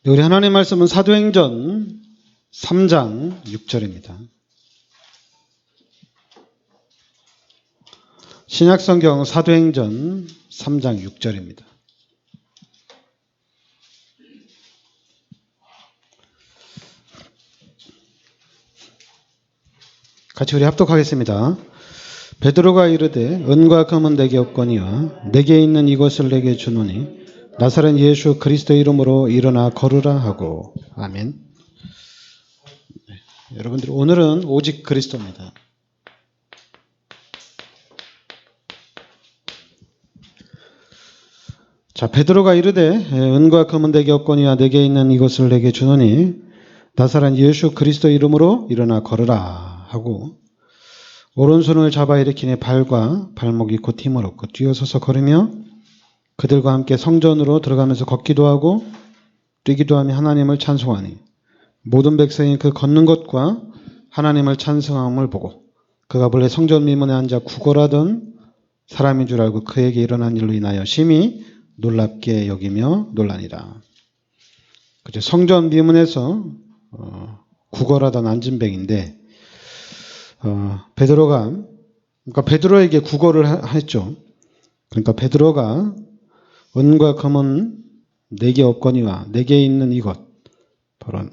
네, 우리 하나님 말씀은 사도행전 3장 6절입니다. 신약성경 사도행전 3장 6절입니다. 같이 우리 합독하겠습니다. 베드로가 이르되 은과 금은 내게 없거니와 내게 있는 이것을 내게 주노니 나사렛 예수 그리스도 이름으로 일어나 걸으라 하고. 아멘. 네, 여러분들 오늘은 오직 그리스도입니다. 자, 베드로가 이르되 은과 금은 내게 없거니와 내게 있는 이것을 내게 주노니 나사렛 예수 그리스도 이름으로 일어나 걸으라 하고, 오른손을 잡아 일으키니 발과 발목이 곧 힘을 얻고 뛰어서서 걸으며 그들과 함께 성전으로 들어가면서 걷기도 하고 뛰기도 하며 하나님을 찬송하니 모든 백성이 그 걷는 것과 하나님을 찬송함을 보고 그가 본래 성전 미문에 앉아 구걸하던 사람인 줄 알고 그에게 일어난 일로 인하여 심히 놀랍게 여기며 놀라니라. 그죠? 성전 미문에서 구걸하던 안진뱅인데 그러니까 베드로에게 구걸을 했죠. 그러니까 베드로가 은과 금은 내게 없거니와 내게 있는 이것, 바로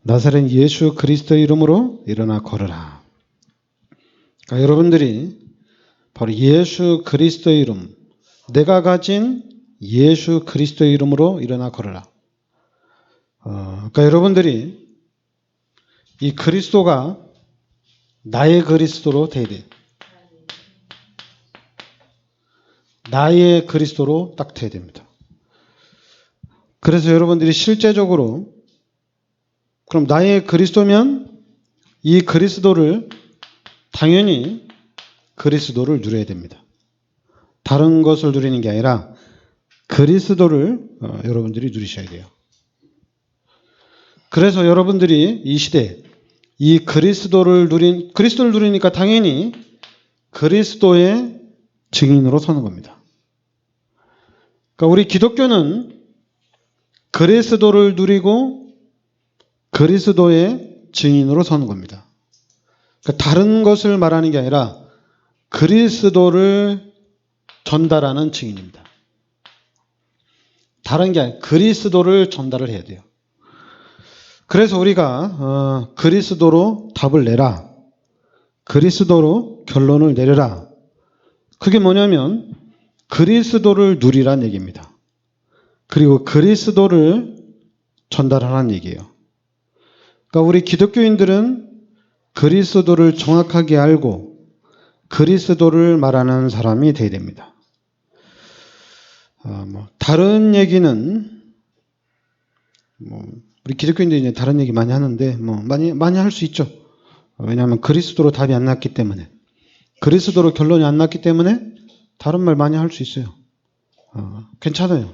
나사렛 예수 그리스도 이름으로 일어나 걸으라. 그러니까 여러분들이 바로 예수 그리스도 이름, 내가 가진 예수 그리스도 이름으로 일어나 걸으라. 그러니까 여러분들이 이 그리스도가 나의 그리스도로 돼야 돼. 나의 그리스도로 딱 돼야 됩니다. 그래서 여러분들이 실제적으로 그럼 나의 그리스도면 이 그리스도를 당연히 그리스도를 누려야 됩니다. 다른 것을 누리는 게 아니라 그리스도를 여러분들이 누리셔야 돼요. 그래서 여러분들이 이 시대 이 그리스도를 누리니까 당연히 그리스도의 증인으로 서는 겁니다. 그러니까 우리 기독교는 그리스도를 누리고 그리스도의 증인으로 서는 겁니다. 그러니까 다른 것을 말하는 게 아니라 그리스도를 전달하는 증인입니다. 다른 게 아니라 그리스도를 전달을 해야 돼요. 그래서 우리가 그리스도로 답을 내라, 그리스도로 결론을 내려라. 그게 뭐냐면 그리스도를 누리란 얘기입니다. 그리고 그리스도를 전달하라는 얘기예요. 그러니까 우리 기독교인들은 그리스도를 정확하게 알고 그리스도를 말하는 사람이 되어야 됩니다. 다른 얘기는 우리 기독교인들이 이제 다른 얘기 많이 하는데 많이 할 수 있죠. 왜냐하면 그리스도로 답이 안 났기 때문에, 그리스도로 결론이 안 났기 때문에 다른 말 많이 할 수 있어요. 괜찮아요.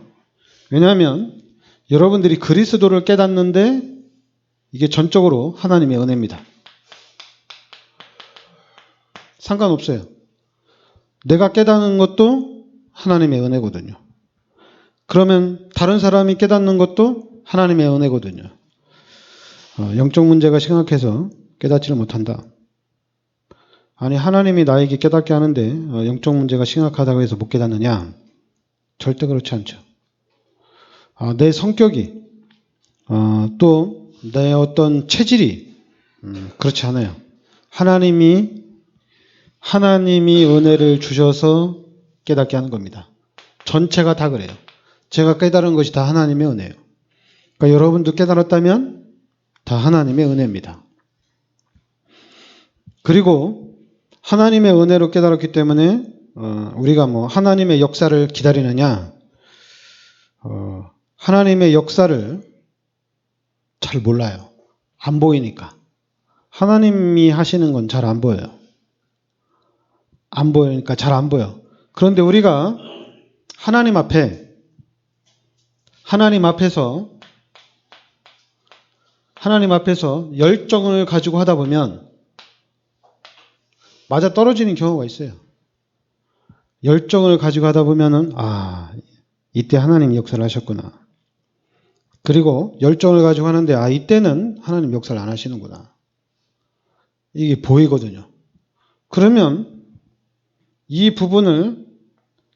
왜냐하면 여러분들이 그리스도를 깨닫는데 이게 전적으로 하나님의 은혜입니다. 상관없어요. 내가 깨닫는 것도 하나님의 은혜거든요. 그러면 다른 사람이 깨닫는 것도 하나님의 은혜거든요. 영적 문제가 심각해서 깨닫지를 못한다. 아니, 하나님이 나에게 깨닫게 하는데 영적 문제가 심각하다고 해서 못 깨닫느냐? 절대 그렇지 않죠. 내 성격이 또 내 어떤 체질이 그렇지 않아요. 하나님이 은혜를 주셔서 깨닫게 하는 겁니다. 전체가 다 그래요. 제가 깨달은 것이 다 하나님의 은혜예요. 그러니까 여러분도 깨달았다면 다 하나님의 은혜입니다. 그리고 하나님의 은혜로 깨달았기 때문에 우리가 하나님의 역사를 기다리느냐? 하나님의 역사를 잘 몰라요. 안 보이니까. 하나님이 하시는 건 잘 안 보여요. 안 보이니까 잘 안 보여. 그런데 우리가 하나님 앞에서 열정을 가지고 하다 보면 맞아 떨어지는 경우가 있어요. 열정을 가지고 하다 보면은 이때 하나님이 역사를 하셨구나. 그리고 열정을 가지고 하는데 이때는 하나님 역사를 안 하시는구나. 이게 보이거든요. 그러면 이 부분을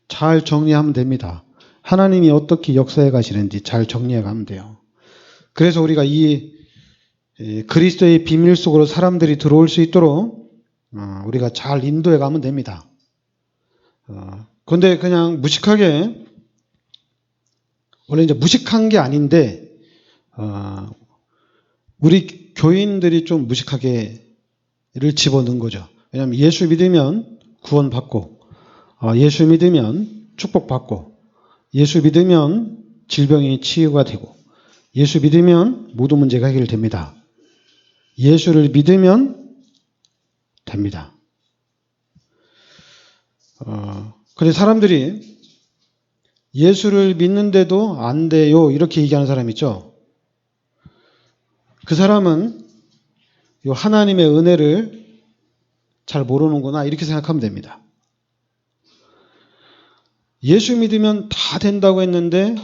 잘 정리하면 됩니다. 하나님이 어떻게 역사해 가시는지 잘 정리해 가면 돼요. 그래서 우리가 이 그리스도의 비밀 속으로 사람들이 들어올 수 있도록 우리가 잘 인도해 가면 됩니다. 그런데 그냥 무식하게, 원래 이제 무식한 게 아닌데 우리 교인들이 좀 무식하게를 집어넣은 거죠. 왜냐하면 예수 믿으면 구원받고, 예수 믿으면 축복받고, 예수 믿으면 질병이 치유가 되고, 예수 믿으면 모든 문제가 해결됩니다. 예수를 믿으면 됩니다. 근데 사람들이 예수를 믿는데도 안 돼요, 이렇게 얘기하는 사람 있죠. 그 사람은 이 하나님의 은혜를 잘 모르는구나, 이렇게 생각하면 됩니다. 예수 믿으면 다 된다고 했는데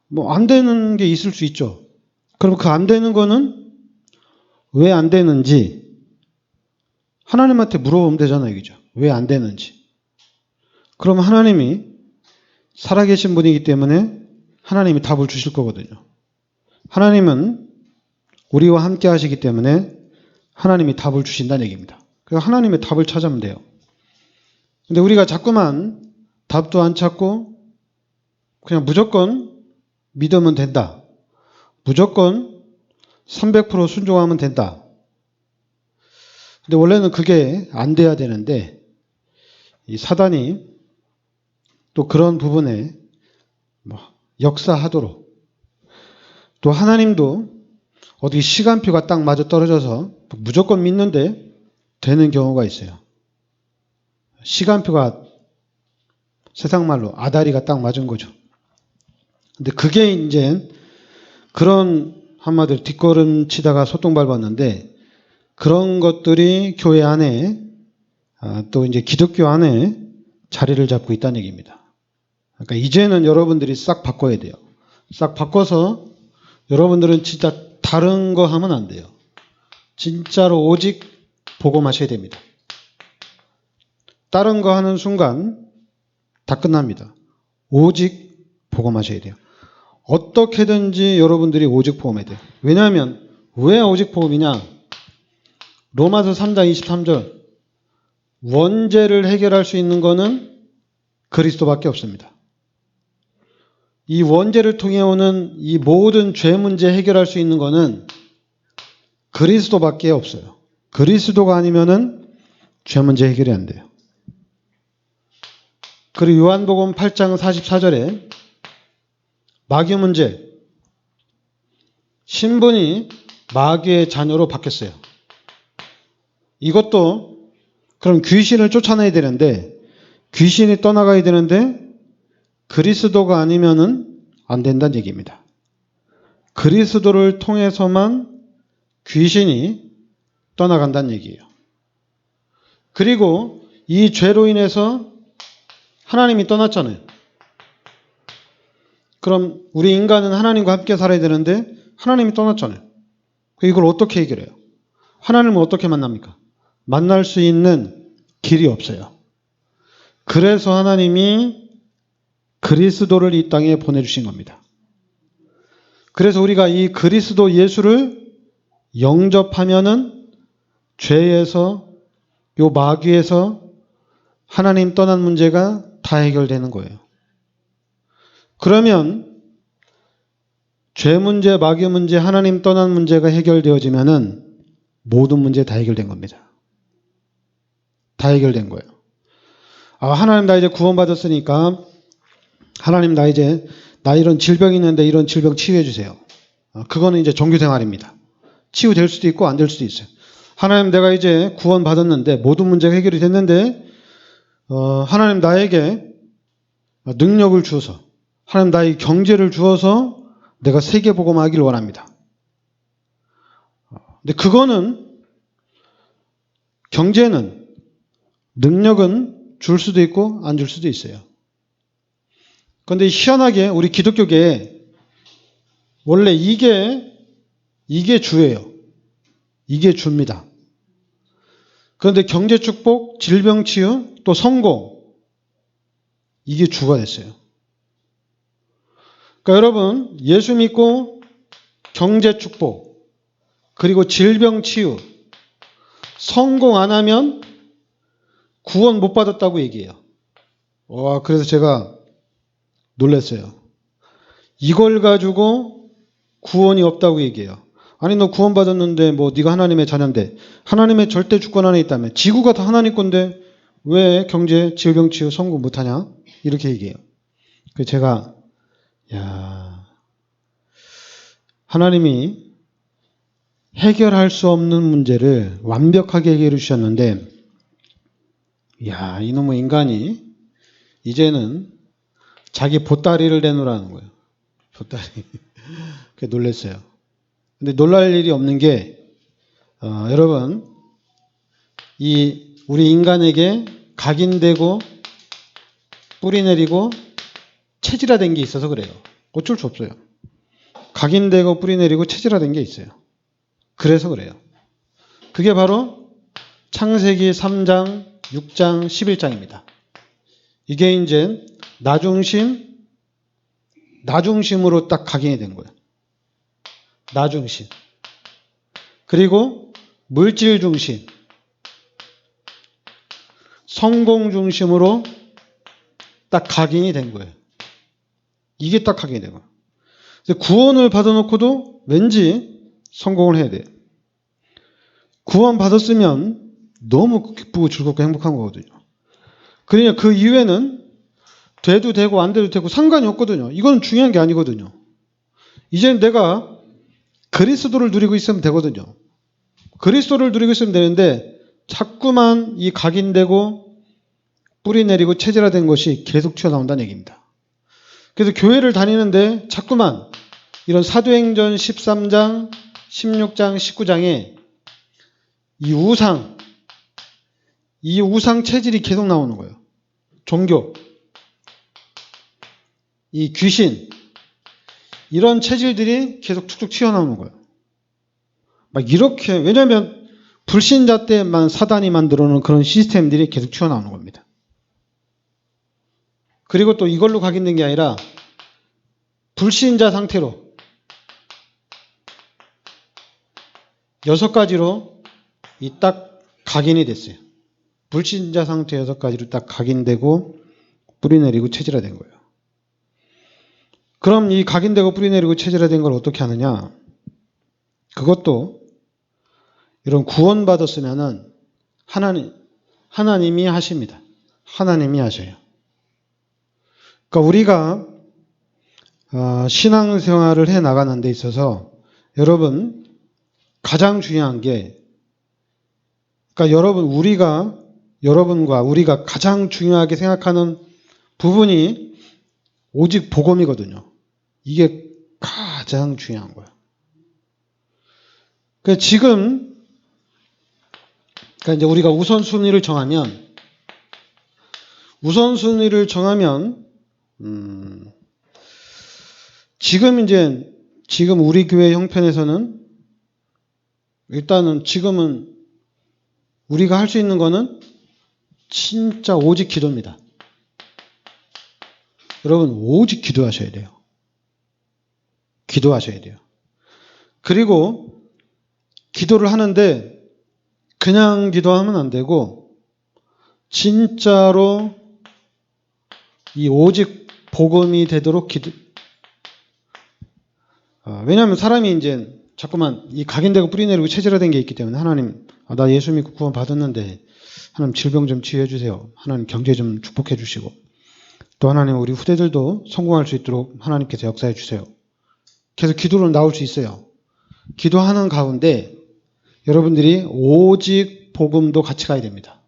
뭐 안 되는 게 있을 수 있죠. 그럼 그 안 되는 거는 왜 안 되는지 하나님한테 물어보면 되잖아요, 그죠? 왜 안 되는지. 그럼 하나님이 살아계신 분이기 때문에 하나님이 답을 주실 거거든요. 하나님은 우리와 함께 하시기 때문에 하나님이 답을 주신다는 얘기입니다. 그래서 하나님의 답을 찾으면 돼요. 근데 우리가 자꾸만 답도 안 찾고 그냥 무조건 믿으면 된다. 무조건 300% 순종하면 된다. 근데 원래는 그게 안 돼야 되는데 이 사단이 또 그런 부분에 역사하도록, 또 하나님도 어디 시간표가 딱 맞아 떨어져서 무조건 믿는데 되는 경우가 있어요. 시간표가 세상 말로 아다리가 딱 맞은 거죠. 근데 그게 이제 그런 한마디로 뒷걸음 치다가 소똥 밟았는데 그런 것들이 교회 안에 또 이제 기독교 안에 자리를 잡고 있다는 얘기입니다. 그러니까 이제는 여러분들이 싹 바꿔야 돼요. 싹 바꿔서 여러분들은 진짜 다른 거 하면 안 돼요. 진짜로 오직 복음 하셔야 됩니다. 다른 거 하는 순간 다 끝납니다. 오직 복음 하셔야 돼요. 어떻게든지 여러분들이 오직 복음해야 돼요. 왜냐하면 왜 오직 복음이냐? 로마서 3장 23절 원죄를 해결할 수 있는 것은 그리스도밖에 없습니다. 이 원죄를 통해 오는 이 모든 죄 문제 해결할 수 있는 것은 그리스도밖에 없어요. 그리스도가 아니면은 죄 문제 해결이 안 돼요. 그리고 요한복음 8장 44절에 마귀 문제, 신분이 마귀의 자녀로 바뀌었어요. 이것도 그럼 귀신을 쫓아내야 되는데, 귀신이 떠나가야 되는데 그리스도가 아니면은 안 된다는 얘기입니다. 그리스도를 통해서만 귀신이 떠나간다는 얘기예요. 그리고 이 죄로 인해서 하나님이 떠났잖아요. 그럼 우리 인간은 하나님과 함께 살아야 되는데 하나님이 떠났잖아요. 이걸 어떻게 해결해요? 하나님을 어떻게 만납니까? 만날 수 있는 길이 없어요. 그래서 하나님이 그리스도를 이 땅에 보내주신 겁니다. 그래서 우리가 이 그리스도 예수를 영접하면은 죄에서, 요 마귀에서 하나님 떠난 문제가 다 해결되는 거예요. 그러면 죄 문제, 마귀 문제, 하나님 떠난 문제가 해결되어지면은 모든 문제 다 해결된 겁니다. 다 해결된 거예요. 하나님 나 이제 구원받았으니까 하나님 나 이런 질병이 있는데 이런 질병 치유해 주세요. 그거는 이제 종교생활입니다. 치유될 수도 있고 안 될 수도 있어요. 하나님 내가 이제 구원받았는데 모든 문제가 해결이 됐는데 하나님 나에게 능력을 주어서, 하나님 나에게 경제를 주어서 내가 세계복음하기를 원합니다. 근데 그거는, 경제는, 능력은 줄 수도 있고 안 줄 수도 있어요. 그런데 희한하게 우리 기독교계에 원래 이게 주예요. 이게 주입니다. 그런데 경제축복, 질병치유, 또 성공, 이게 주가 됐어요. 그러니까 여러분, 예수 믿고 경제축복, 그리고 질병치유, 성공 안 하면 구원 못 받았다고 얘기해요. 와, 그래서 제가 놀랐어요. 이걸 가지고 구원이 없다고 얘기해요. 아니, 너 구원 받았는데 뭐 네가 하나님의 자녀인데, 하나님의 절대 주권 안에 있다며, 지구가 다 하나님 건데 왜 경제, 질병치유, 성공 못하냐? 이렇게 얘기해요. 그래서 제가 하나님이 해결할 수 없는 문제를 완벽하게 해결해 주셨는데, 이놈의 인간이 이제는 자기 보따리를 내놓으라는 거예요. 보따리. 그게 놀랐어요. 근데 놀랄 일이 없는 게, 여러분, 우리 인간에게 각인되고 뿌리내리고 체질화된 게 있어서 그래요. 어쩔 수 없어요. 각인되고 뿌리내리고 체질화된 게 있어요. 그래서 그래요. 그게 바로 창세기 3장, 6장, 11장입니다. 이게 이제 나중심으로 딱 각인이 된 거예요. 나중심. 그리고 물질 중심, 성공 중심으로 딱 각인이 된 거예요. 이게 딱 각인이 된 거예요. 구원을 받아놓고도 왠지 성공을 해야 돼요. 구원 받았으면 너무 기쁘고 즐겁고 행복한 거거든요. 그러니까 그 이후에는 돼도 되고 안 돼도 되고 상관이 없거든요. 이건 중요한 게 아니거든요. 이제는 내가 그리스도를 누리고 있으면 되거든요. 그리스도를 누리고 있으면 되는데 자꾸만 이 각인되고 뿌리 내리고 체질화된 것이 계속 튀어나온다는 얘기입니다. 그래서 교회를 다니는데 자꾸만 이런 사도행전 13장, 16장, 19장에 이 우상 체질이 계속 나오는 거예요. 종교, 이 귀신, 이런 체질들이 계속 툭툭 튀어나오는 거예요. 막 이렇게, 왜냐하면 불신자 때만 사단이 만들어 놓은 그런 시스템들이 계속 튀어나오는 겁니다. 그리고 또 이걸로 각인된 게 아니라 불신자 상태로 6가지로 이 딱 각인이 됐어요. 불신자 상태 6가지로 딱 각인되고 뿌리내리고 체질화된 거예요. 그럼 이 각인되고 뿌리내리고 체질화된 걸 어떻게 하느냐? 그것도 이런 구원받았으면은 하나님이 하십니다. 하나님이 하셔요. 그러니까 우리가 신앙생활을 해 나가는 데 있어서 여러분 가장 중요한 게, 그러니까 여러분과 우리가 가장 중요하게 생각하는 부분이 오직 복음이거든요. 이게 가장 중요한 거예요. 그러니까 지금 이제 우리가 우선순위를 정하면 지금 우리 교회 형편에서는 일단은 지금은 우리가 할 수 있는 거는 진짜 오직 기도입니다. 여러분, 오직 기도하셔야 돼요. 기도하셔야 돼요. 그리고 기도를 하는데 그냥 기도하면 안 되고 진짜로 이 오직 복음이 되도록 왜냐하면 사람이 이제 자꾸만 이 각인되고 뿌리내리고 체질화된 게 있기 때문에 하나님, 나 예수 믿고 구원 받았는데 하나님 질병 좀 치유해 주세요. 하나님 경제 좀 축복해 주시고, 또 하나님 우리 후대들도 성공할 수 있도록 하나님께서 역사해 주세요. 계속 기도로 나올 수 있어요. 기도하는 가운데 여러분들이 오직 복음도 같이 가야 됩니다.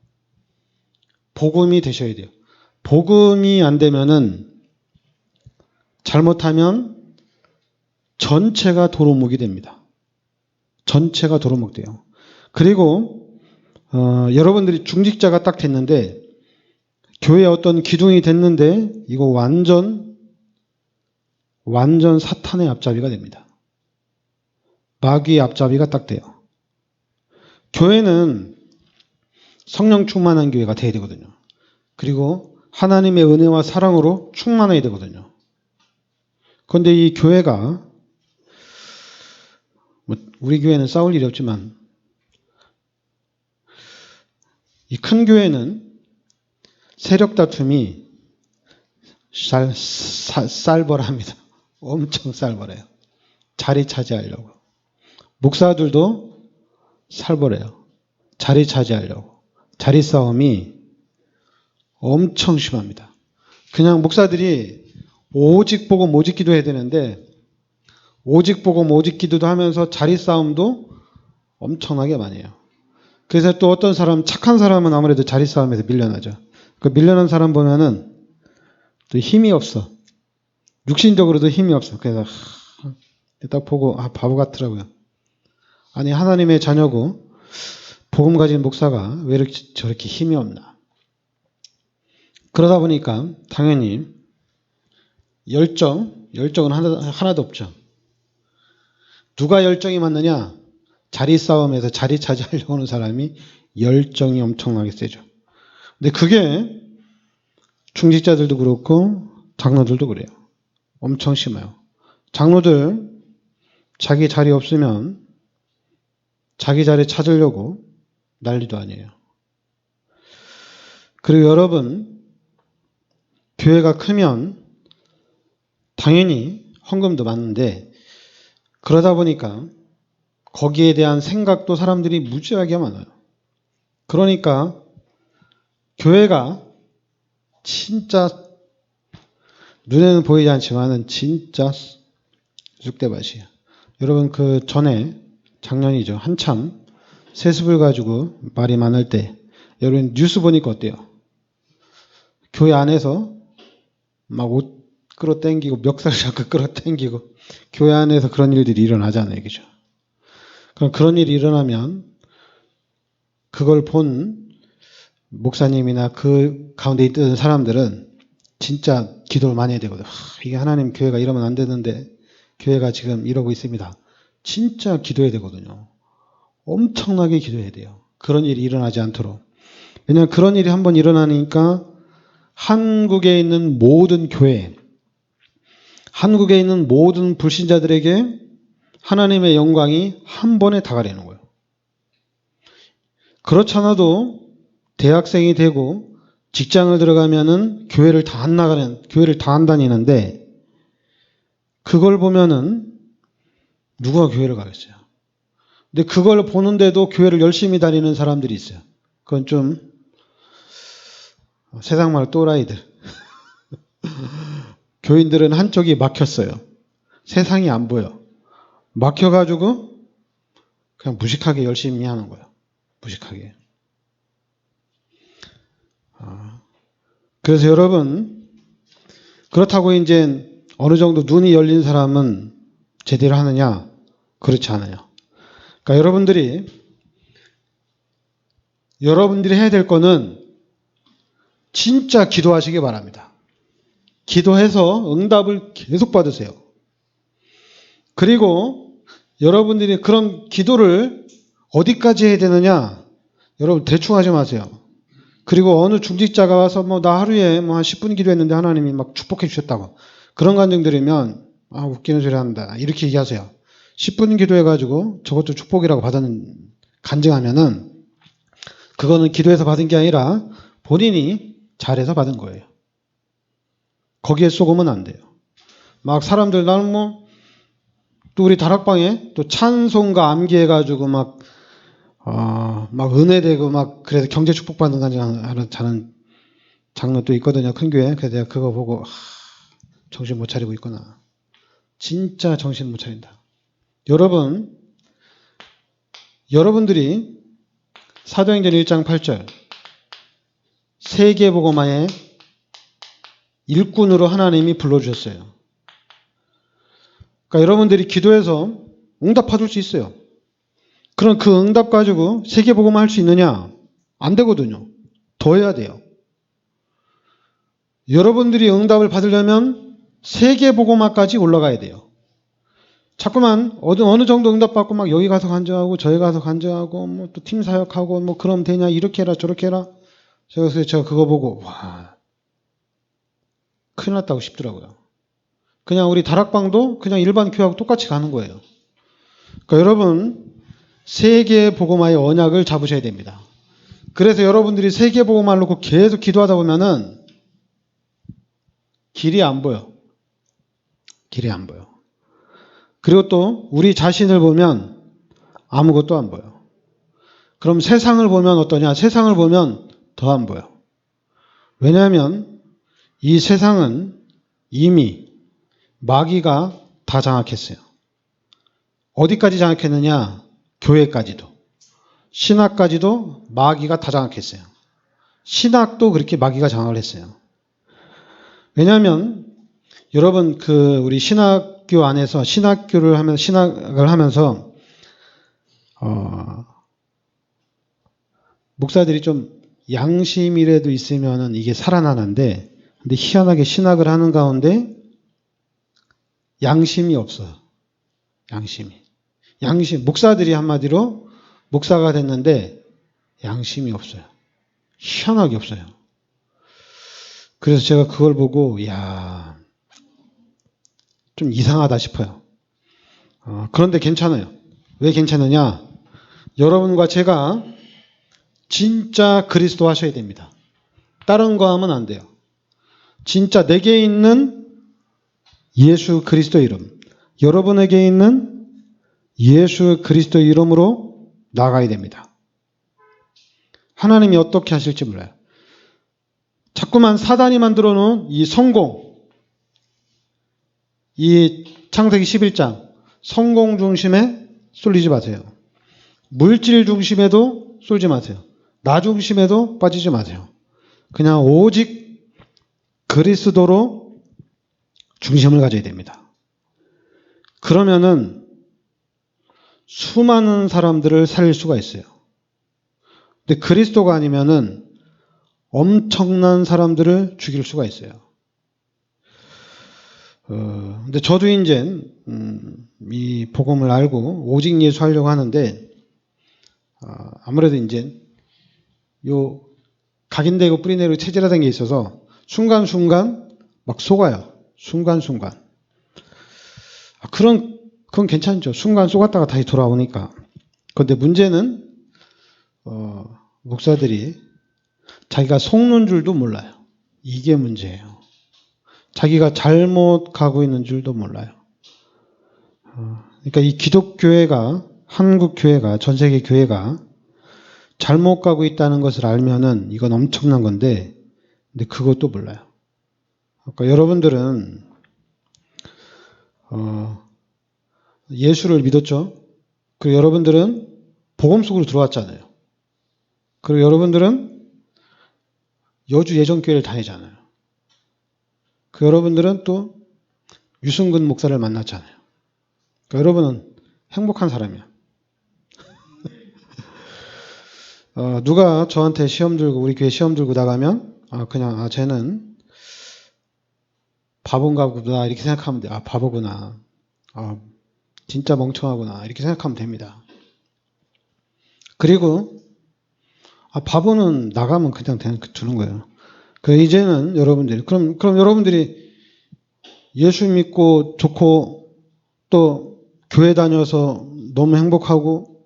복음이 되셔야 돼요. 복음이 안 되면은 잘못하면 전체가 도루묵이 됩니다. 전체가 도루묵 돼요. 그리고 여러분들이 중직자가 딱 됐는데 교회에 어떤 기둥이 됐는데 이거 완전 사탄의 앞잡이가 됩니다. 마귀의 앞잡이가 딱 돼요. 교회는 성령 충만한 교회가 돼야 되거든요. 그리고 하나님의 은혜와 사랑으로 충만해야 되거든요. 그런데 이 교회가 우리 교회는 싸울 일이 없지만 이 큰 교회는 세력 다툼이 쌀벌합니다. 엄청 쌀벌해요. 자리 차지하려고. 목사들도 살벌해요. 자리 차지하려고. 자리 싸움이 엄청 심합니다. 그냥 목사들이 오직 보고 모직 기도해야 되는데 오직 보고 모직 기도도 하면서 자리 싸움도 엄청나게 많이 해요. 그래서 또 어떤 사람, 착한 사람은 아무래도 자리 싸움에서 밀려나죠. 그 밀려난 사람 보면은 또 힘이 없어. 육신적으로도 힘이 없어. 그래서 딱 보고 바보 같더라고요. 아니 하나님의 자녀고 복음 가진 목사가 왜 이렇게 저렇게 힘이 없나. 그러다 보니까 당연히 열정은 하나도 없죠. 누가 열정이 많느냐? 자리 싸움에서 자리 차지하려고 하는 사람이 열정이 엄청나게 세죠. 근데 그게 중직자들도 그렇고 장로들도 그래요. 엄청 심해요. 장로들 자기 자리 없으면 자기 자리 찾으려고 난리도 아니에요. 그리고 여러분, 교회가 크면 당연히 헌금도 많은데 그러다 보니까 거기에 대한 생각도 사람들이 무지하게 많아요. 그러니까 교회가 진짜 눈에는 보이지 않지만은 진짜 쑥대밭이에요. 여러분 그 전에 작년이죠. 한참 세습을 가지고 말이 많을 때 여러분 뉴스 보니까 어때요? 교회 안에서 막 옷 끌어당기고 멱살 잡고 끌어당기고 교회 안에서 그런 일들이 일어나잖아요. 그죠? 그럼 그런 일이 일어나면 그걸 본 목사님이나 그 가운데 있던 사람들은 진짜 기도를 많이 해야 되거든요. 이게 하나님 교회가 이러면 안 되는데 교회가 지금 이러고 있습니다. 진짜 기도해야 되거든요. 엄청나게 기도해야 돼요. 그런 일이 일어나지 않도록. 왜냐하면 그런 일이 한번 일어나니까 한국에 있는 모든 교회, 한국에 있는 모든 불신자들에게 하나님의 영광이 한 번에 다 가리는 거예요. 그렇지 않아도 대학생이 되고 직장을 들어가면은 교회를 다 안 다니는데 그걸 보면은 누가 교회를 가겠어요. 근데 그걸 보는데도 교회를 열심히 다니는 사람들이 있어요. 그건 좀 세상 말 또라이들. 교인들은 한쪽이 막혔어요. 세상이 안 보여. 막혀가지고 그냥 무식하게 열심히 하는 거예요. 무식하게. 그래서 여러분 그렇다고 이제 어느 정도 눈이 열린 사람은 제대로 하느냐? 그렇지 않아요. 그러니까 여러분들이 해야 될 거는 진짜 기도하시기 바랍니다. 기도해서 응답을 계속 받으세요. 그리고 여러분들이 그런 기도를 어디까지 해야 되느냐? 여러분 대충 하지 마세요. 그리고 어느 중직자가 와서 나 하루에 한 10분 기도했는데 하나님이 막 축복해 주셨다고. 그런 간증 들으면 웃기는 소리 한다. 이렇게 얘기하세요. 10분 기도해가지고 저것도 축복이라고 받은 간증하면은 그거는 기도해서 받은 게 아니라 본인이 잘해서 받은 거예요. 거기에 속으면 안 돼요. 막 사람들 나는 또 우리 다락방에 또 찬송가 암기해가지고 막 은혜되고 막 그래서 경제 축복받는 간증하는 장로 또 있거든요. 큰 교회. 그래서 내가 그거 보고 정신 못 차리고 있구나. 진짜 정신 못 차린다. 여러분들이 사도행전 1장 8절 세계복음화의 일꾼으로 하나님이 불러주셨어요. 그러니까 여러분들이 기도해서 응답 받을 수 있어요. 그럼 그 응답 가지고 세계복음화 할 수 있느냐? 안 되거든요. 더 해야 돼요. 여러분들이 응답을 받으려면 세계복음화까지 올라가야 돼요. 자꾸만 어느 정도 응답받고 막 여기 가서 간증하고 저기 가서 간증하고 뭐 또 팀 사역하고 뭐 그럼 되냐 이렇게 해라 저렇게 해라. 그래서 제가 그거 보고 와 큰일 났다고 싶더라고요. 그냥 우리 다락방도 그냥 일반 교회하고 똑같이 가는 거예요. 그러니까 여러분 세계 복음화의 언약을 잡으셔야 됩니다. 그래서 여러분들이 세계 복음화를 놓고 계속 기도하다 보면은 길이 안 보여. 길이 안 보여. 그리고 또 우리 자신을 보면 아무것도 안 보여. 그럼 세상을 보면 어떠냐? 세상을 보면 더 안 보여. 왜냐하면 이 세상은 이미 마귀가 다 장악했어요. 어디까지 장악했느냐? 교회까지도. 신학까지도 마귀가 다 장악했어요. 신학도 그렇게 마귀가 장악을 했어요. 왜냐하면 여러분 우리 신학교 안에서 신학을 하면서 목사들이 좀 양심이라도 있으면은 이게 살아나는데 근데 희한하게 신학을 하는 가운데 양심이 없어요. 양심 목사들이 한마디로 목사가 됐는데 양심이 없어요. 희한하게 없어요. 그래서 제가 그걸 보고 좀 이상하다 싶어요. 그런데 괜찮아요. 왜 괜찮으냐? 여러분과 제가 진짜 그리스도 하셔야 됩니다. 다른 거 하면 안 돼요. 진짜 내게 있는 예수 그리스도 이름, 여러분에게 있는 예수 그리스도 이름으로 나가야 됩니다. 하나님이 어떻게 하실지 몰라요. 자꾸만 사단이 만들어 놓은 이 성공, 이 창세기 11장 성공 중심에 쏠리지 마세요. 물질 중심에도 쏠지 마세요. 나 중심에도 빠지지 마세요. 그냥 오직 그리스도로 중심을 가져야 됩니다. 그러면은 수많은 사람들을 살릴 수가 있어요. 근데 그리스도가 아니면은 엄청난 사람들을 죽일 수가 있어요. 근데 저도 이제 이 복음을 알고 오직 예수 하려고 하는데 아무래도 이제 요 각인되고 뿌리내리고 체질화된 게 있어서 순간순간 막 속아요. 순간순간. 그건 괜찮죠. 순간 속았다가 다시 돌아오니까. 그런데 문제는 목사들이 자기가 속는 줄도 몰라요. 이게 문제예요. 자기가 잘못 가고 있는 줄도 몰라요. 그러니까 이 기독교회가, 한국교회가, 전세계 교회가 잘못 가고 있다는 것을 알면은 이건 엄청난 건데, 근데 그것도 몰라요. 그러니까 여러분들은, 예수를 믿었죠? 그리고 여러분들은 복음 속으로 들어왔잖아요. 그리고 여러분들은 여주 예전교회를 다니잖아요. 그 여러분들은 또 유승근 목사를 만났잖아요. 그러니까 여러분은 행복한 사람이야. 누가 저한테 시험 들고 우리 교회 시험 들고 나가면 쟤는 바본가 보다 이렇게 생각하면 돼. 바보구나. 진짜 멍청하구나 이렇게 생각하면 됩니다. 그리고 바보는 나가면 그냥 두는 거예요. 이제는 여러분들이 그럼 여러분들이 예수 믿고 좋고 또 교회 다녀서 너무 행복하고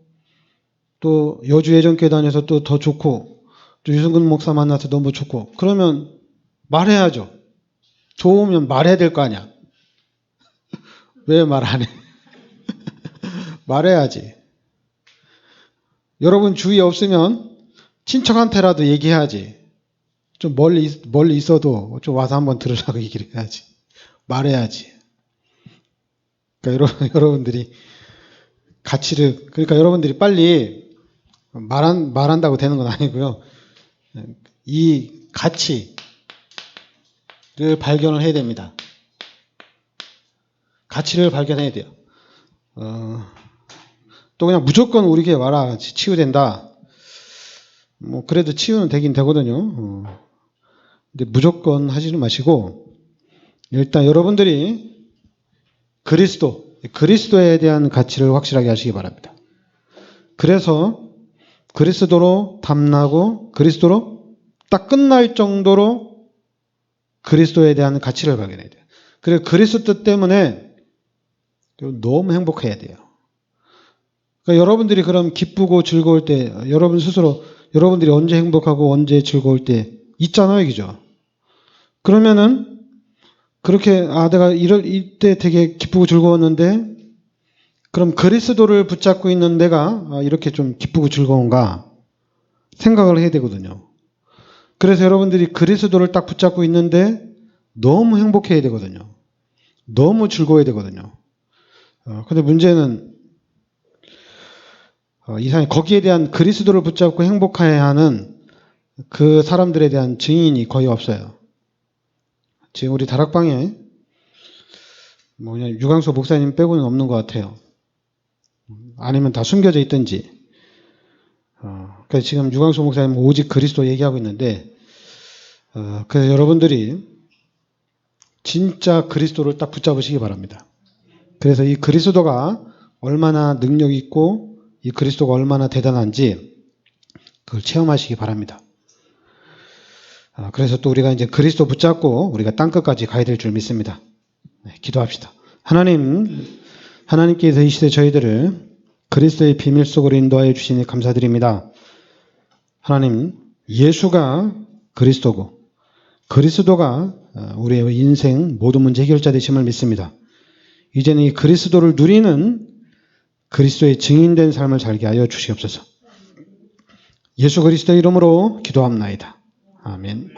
또 여주 예전교회 다녀서 또 더 좋고 또 유승근 목사 만나서 너무 좋고 그러면 말해야죠. 좋으면 말해야 될 거 아니야. 왜 말 안 해? 말해야지. 여러분 주위에 없으면 친척한테라도 얘기해야지. 좀 멀리 있어도 좀 와서 한번 들으라고 얘기를 해야지. 말해야지. 그러니까 여러분들이 그러니까 여러분들이 빨리 말한다고 되는 건 아니고요. 이 가치를 발견을 해야 됩니다. 가치를 발견해야 돼요. 또 그냥 무조건 우리 교회 와라. 치유된다. 뭐 그래도 치유는 되긴 되거든요. 근데 무조건 하지는 마시고 일단 여러분들이 그리스도 그리스도에 대한 가치를 확실하게 하시기 바랍니다. 그래서 그리스도로 탐나고 그리스도로 딱 끝날 정도로 그리스도에 대한 가치를 발견해야 돼요. 그리고 그리스도 때문에 너무 행복해야 돼요. 그러니까 여러분들이 그럼 기쁘고 즐거울 때 여러분 스스로 여러분들이 언제 행복하고 언제 즐거울 때 있잖아요. 그죠? 그러면은 그렇게 내가 이때 되게 기쁘고 즐거웠는데 그럼 그리스도를 붙잡고 있는 내가 이렇게 좀 기쁘고 즐거운가 생각을 해야 되거든요. 그래서 여러분들이 그리스도를 딱 붙잡고 있는데 너무 행복해야 되거든요. 너무 즐거워야 되거든요. 근데 문제는 이상하게 거기에 대한 그리스도를 붙잡고 행복해야 하는 그 사람들에 대한 증인이 거의 없어요. 지금 우리 다락방에 그냥 유광수 목사님 빼고는 없는 것 같아요. 아니면 다 숨겨져 있든지. 그래서 지금 유광수 목사님 오직 그리스도 얘기하고 있는데, 그래서 여러분들이 진짜 그리스도를 딱 붙잡으시기 바랍니다. 그래서 이 그리스도가 얼마나 능력 있고 이 그리스도가 얼마나 대단한지 그걸 체험하시기 바랍니다. 그래서 또 우리가 이제 그리스도 붙잡고 우리가 땅끝까지 가야 될 줄 믿습니다. 네, 기도합시다. 하나님께서 이 시대 저희들을 그리스도의 비밀 속으로 인도하여 주시니 감사드립니다. 하나님, 예수가 그리스도고 그리스도가 우리의 인생 모든 문제 해결자 되심을 믿습니다. 이제는 이 그리스도를 누리는 그리스도의 증인된 삶을 살게 하여 주시옵소서. 예수 그리스도의 이름으로 기도합나이다. 아멘.